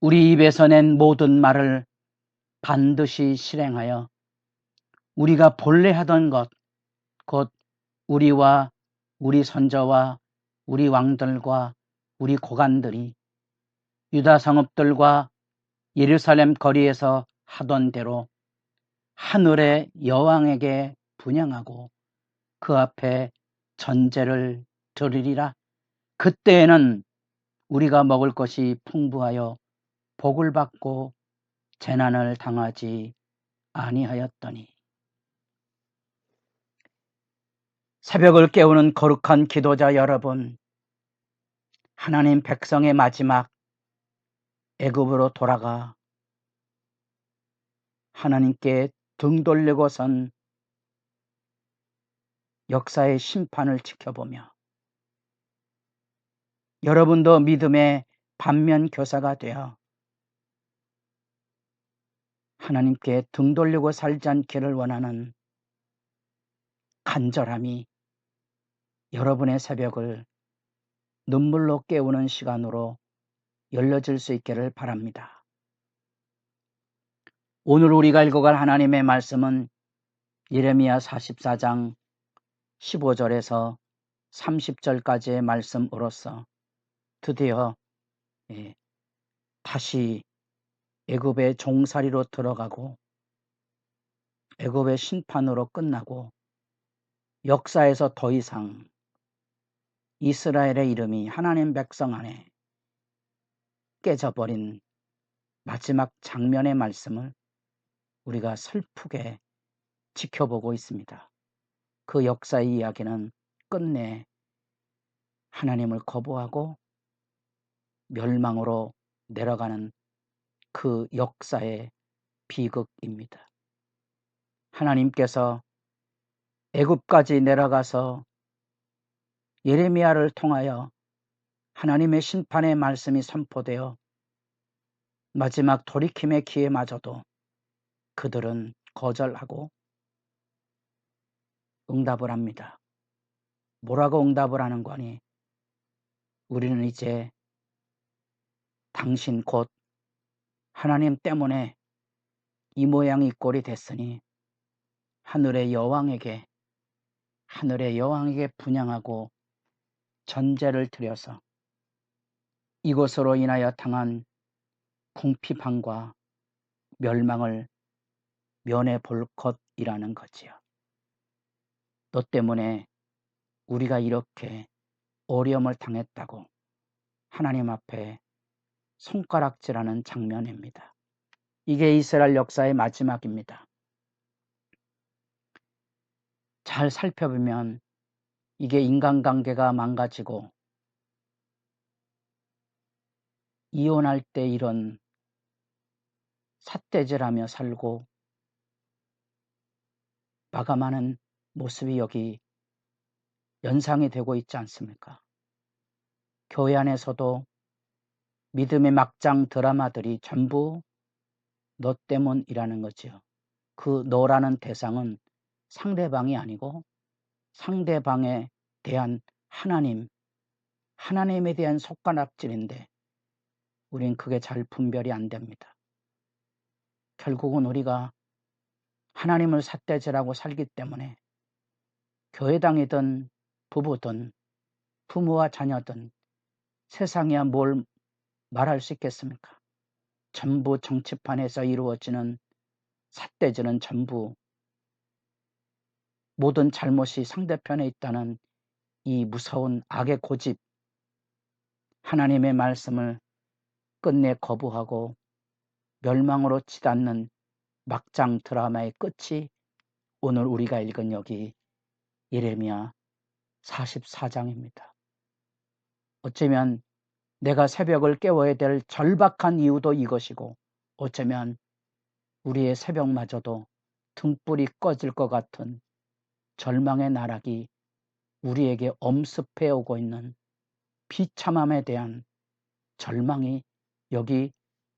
우리 입에서 낸 모든 말을 반드시 실행하여 우리가 본래 하던 것, 곧 우리와 우리 선조와 우리 왕들과 우리 고관들이 유다 성읍들과 예루살렘 거리에서 하던 대로 하늘의 여왕에게 분향하고 그 앞에 전제를 드리리라. 그때에는 우리가 먹을 것이 풍부하여 복을 받고 재난을 당하지 아니하였더니. 새벽을 깨우는 거룩한 기도자 여러분, 하나님 백성의 마지막 애굽으로 돌아가 하나님께 등 돌리고 선 역사의 심판을 지켜보며 여러분도 믿음의 반면 교사가 되어 하나님께 등 돌리고 살지 않기를 원하는 간절함이 여러분의 새벽을 눈물로 깨우는 시간으로 열려질 수 있기를 바랍니다. 오늘 우리가 읽어갈 하나님의 말씀은 예레미야 44장 15절에서 30절까지의 말씀으로서 드디어 다시 애굽의 종살이로 들어가고 애굽의 심판으로 끝나고 역사에서 더 이상 이스라엘의 이름이 하나님 백성 안에 깨져버린 마지막 장면의 말씀을 우리가 슬프게 지켜보고 있습니다. 그 역사의 이야기는 끝내 하나님을 거부하고 멸망으로 내려가는 그 역사의 비극입니다. 하나님께서 애굽까지 내려가서 예레미야를 통하여 하나님의 심판의 말씀이 선포되어 마지막 돌이킴의 기회마저도 그들은 거절하고 응답을 합니다. 뭐라고 응답을 하는 거니? 우리는 이제 당신 곧 하나님 때문에 이 모양 이 꼴이 됐으니 하늘의 여왕에게 분향하고 전제를 드려서 이것으로 인하여 당한 궁핍함과 멸망을 면해 볼 것이라는 거지요. 너 때문에 우리가 이렇게 어려움을 당했다고 하나님 앞에 손가락질하는 장면입니다. 이게 이스라엘 역사의 마지막입니다. 잘 살펴보면 이게 인간관계가 망가지고 이혼할 때 이런 삿대질하며 살고 마감하는 모습이 여기 연상이 되고 있지 않습니까? 교회 안에서도 믿음의 막장 드라마들이 전부 너 때문이라는 거죠. 그 너라는 대상은 상대방이 아니고 상대방에 대한 하나님에 대한 손가락질인데 우린 그게 잘 분별이 안 됩니다. 결국은 우리가 하나님을 삿대질하고 살기 때문에 교회당이든 부부든 부모와 자녀든 세상이야 뭘 말할 수 있겠습니까? 전부 정치판에서 이루어지는 삿대질은 전부 모든 잘못이 상대편에 있다는 이 무서운 악의 고집, 하나님의 말씀을 끝내 거부하고 멸망으로 치닫는 막장 드라마의 끝이 오늘 우리가 읽은 여기 예레미야 44장입니다. 어쩌면 내가 새벽을 깨워야 될 절박한 이유도 이것이고 어쩌면 우리의 새벽마저도 등불이 꺼질 것 같은 절망의 나락이 우리에게 엄습해 오고 있는 비참함에 대한 절망이 여기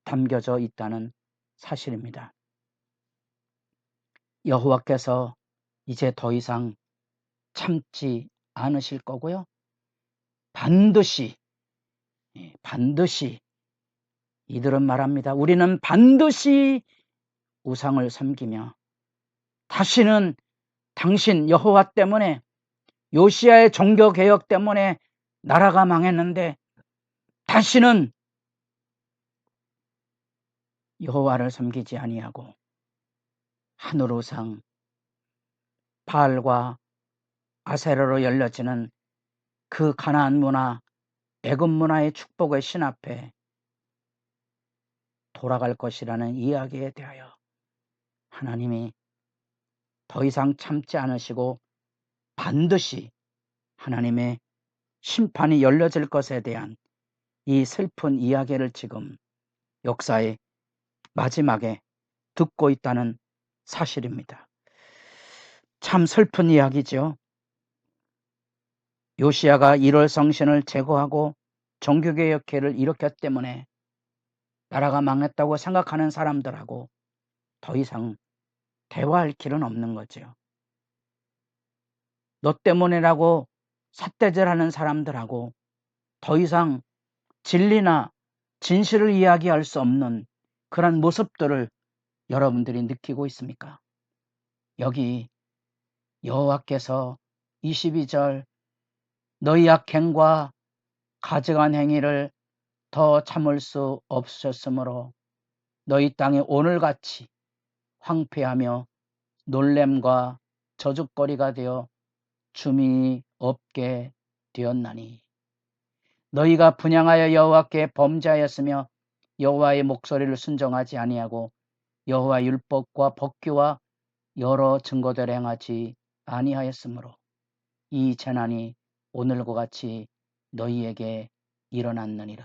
담겨져 있다는 사실입니다. 여호와께서 이제 더 이상 참지 않으실 거고요. 반드시 이들은 말합니다. 우리는 반드시 우상을 섬기며 다시는 당신 여호와 때문에, 요시야의 종교개혁 때문에 나라가 망했는데 다시는 여호와를 섬기지 아니하고 하늘 우상 바알과 아세라로 열려지는 그 가나안 문화, 애굽 문화의 축복의 신 앞에 돌아갈 것이라는 이야기에 대하여 하나님이 더 이상 참지 않으시고 반드시 하나님의 심판이 열려질 것에 대한 이 슬픈 이야기를 지금 역사의 마지막에 듣고 있다는 사실입니다. 참 슬픈 이야기죠. 요시야가 1월 성신을 제거하고 종교개혁회를 일으켰기 때문에 나라가 망했다고 생각하는 사람들하고 더 이상 대화할 길은 없는 거죠. 너 때문이라고 삿대질하는 사람들하고 더 이상 진리나 진실을 이야기할 수 없는 그런 모습들을 여러분들이 느끼고 있습니까? 여기 여호와께서 22절 너희 악행과 가증한 행위를 더 참을 수 없으셨으므로 너희 땅이 오늘같이 황폐하며 놀램과 저주거리가 되어 주민이 없게 되었나니 너희가 분향하여 여호와께 범죄하였으며 여호와의 목소리를 순종하지 아니하고 여호와 율법과 법규와 여러 증거들을 행하지 아니하였으므로 이 재난이 오늘과 같이 너희에게 일어났느니라.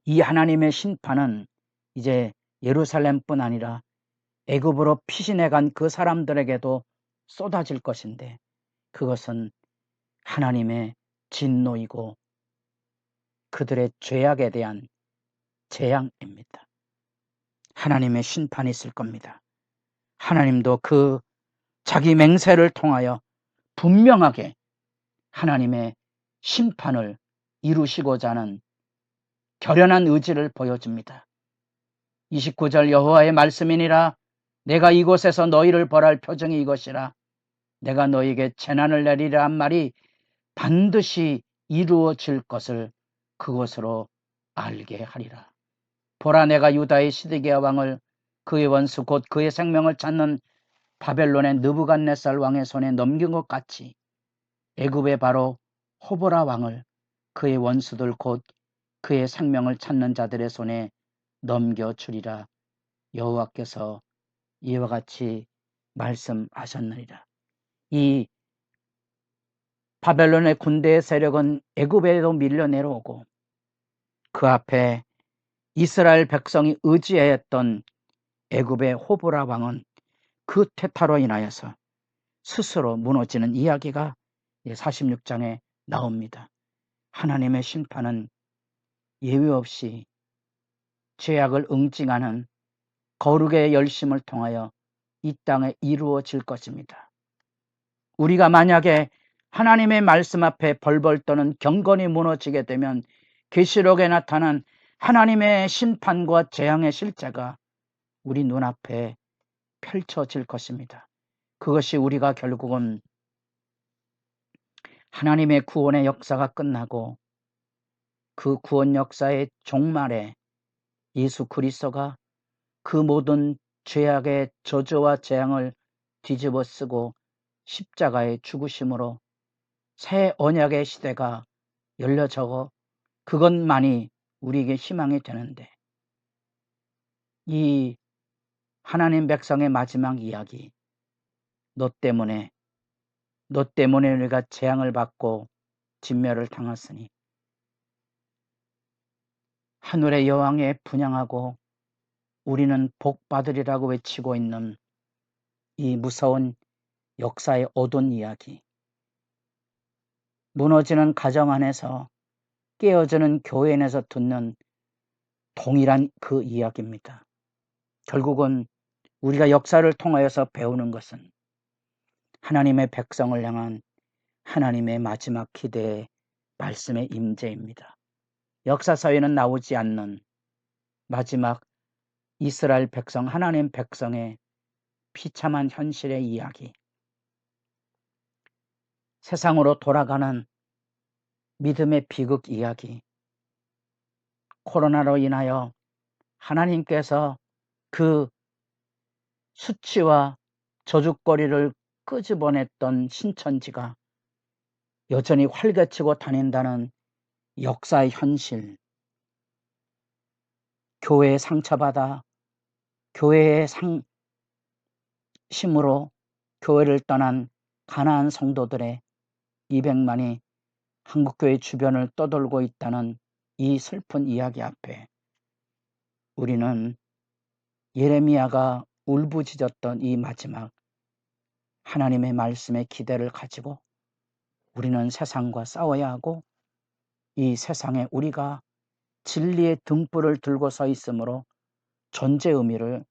이 하나님의 심판은 이제 예루살렘뿐 아니라 애굽으로 피신해 간 그 사람들에게도 쏟아질 것인데 그것은 하나님의 진노이고 그들의 죄악에 대한 재앙입니다. 하나님의 심판이 있을 겁니다. 하나님도 그 자기 맹세를 통하여 분명하게 하나님의 심판을 이루시고자 하는 결연한 의지를 보여줍니다. 29절 여호와의 말씀이니라 내가 이곳에서 너희를 벌할 표정이 이것이라 내가 너희에게 재난을 내리라 한 말이 반드시 이루어질 것을 그것으로 알게 하리라. 보라 내가 유다의 시드기야 왕을 그의 원수 곧 그의 생명을 찾는 바벨론의 느부갓네살 왕의 손에 넘긴 것 같이 애굽의 바로 호보라 왕을 그의 원수들 곧 그의 생명을 찾는 자들의 손에 넘겨주리라. 여호와께서 이와 같이 말씀하셨느니라. 이 바벨론의 군대의 세력은 애굽에도 밀려 내려오고 그 앞에 이스라엘 백성이 의지했던 애굽의 호보라 왕은 그 퇴타로 인하여서 스스로 무너지는 이야기가 46장에 나옵니다. 하나님의 심판은 예외 없이 죄악을 응징하는 거룩의 열심을 통하여 이 땅에 이루어질 것입니다. 우리가 만약에 하나님의 말씀 앞에 벌벌 떠는 경건이 무너지게 되면 계시록에 나타난 하나님의 심판과 재앙의 실제가 우리 눈앞에 펼쳐질 것입니다. 그것이 우리가 결국은 하나님의 구원의 역사가 끝나고 그 구원 역사의 종말에 예수 그리스도가 그 모든 죄악의 저주와 재앙을 뒤집어 쓰고 십자가의 죽으심으로 새 언약의 시대가 열려져고 그것만이 우리에게 희망이 되는데 이 하나님 백성의 마지막 이야기 너 때문에 우리가 재앙을 받고 진멸을 당했으니 하늘의 여왕에 분향하고 우리는 복받으리라고 외치고 있는 이 무서운 역사의 어두운 이야기 무너지는 가정 안에서 깨어지는 교회 안에서 듣는 동일한 그 이야기입니다. 결국은 우리가 역사를 통하여서 배우는 것은 하나님의 백성을 향한 하나님의 마지막 기대의 말씀의 임재입니다. 역사서에는 나오지 않는 마지막 이스라엘 백성, 하나님 백성의 비참한 현실의 이야기, 세상으로 돌아가는 믿음의 비극 이야기, 코로나로 인하여 하나님께서 그 수치와 저주거리를 끄집어냈던 신천지가 여전히 활개치고 다닌다는 역사의 현실, 교회에 상처받아 교회의 힘으로 교회를 떠난 가나안 성도들의 200만이 한국교회 주변을 떠돌고 있다는 이 슬픈 이야기 앞에 우리는 예레미야가 울부짖었던 이 마지막 하나님의 말씀에 기대를 가지고 우리는 세상과 싸워야 하고 이 세상에 우리가 진리의 등불을 들고 서 있으므로 존재 의미를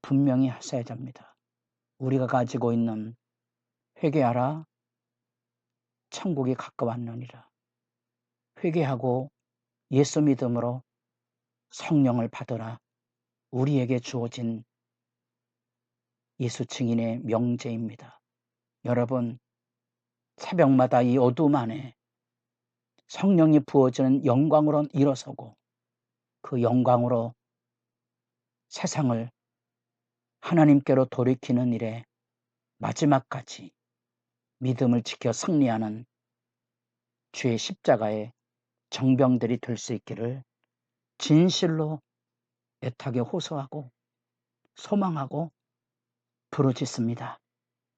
분명히 하셔야 합니다. 우리가 가지고 있는 회개하라, 천국이 가까웠느니라. 회개하고 예수 믿음으로 성령을 받으라. 우리에게 주어진 예수 증인의 명제입니다. 여러분, 새벽마다 이 어둠 안에 성령이 부어지는 영광으로 일어서고 그 영광으로 세상을 하나님께로 돌이키는 일에 마지막까지 믿음을 지켜 승리하는 주의 십자가의 정병들이 될 수 있기를 진실로 애타게 호소하고 소망하고 부르짖습니다.